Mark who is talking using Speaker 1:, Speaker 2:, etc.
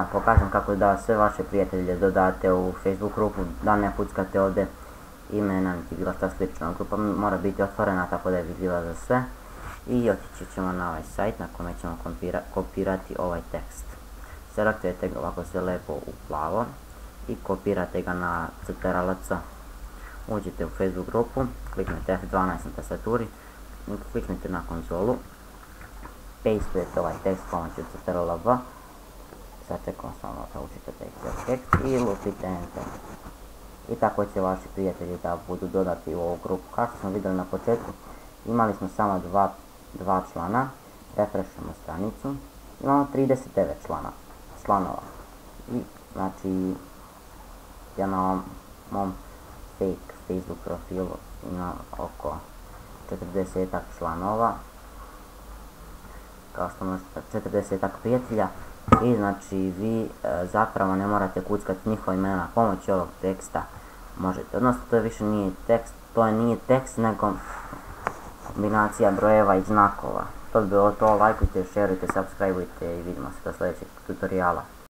Speaker 1: vam pokažem kako da sve vaše prijatelje dodate u Facebook grupu, da ne kuckate ovdje imena niti bilo šta slično. Grupa mora biti otvorena tako da je vidljiva za sve. I otići ćemo na ovaj sajt na kome ćemo kopirati ovaj tekst. Selektujete ga ovako sve lepo u plavo i kopirate ga na CTRL-C. Uđete u Facebook grupu, kliknete F12 na tastaturi, kliknete na konzolu, pastujete ovaj tekst pomoću CTRL-V, sačekamo samo da učite tekst i lupite Enter. I tako će vaši prijatelji da budu dodati u ovu grupu. Kao što smo vidjeli na početku, imali smo samo dva člana, refreshamo stranicu, imamo 39 članova. I znači, ja na mom fake Facebook profilu imam oko 40-ak članova, kao što možete, 40-ak prijatelja. I znači vi zapravo ne morate kuckati njihova imena pomoću ovog teksta. Možete, odnosno to više nije tekst, nije tekst nego kombinacija brojeva i znakova. To bi bilo to, lajkujte, šerujte, subscribeujte i vidimo se do sljedećeg tutoriala.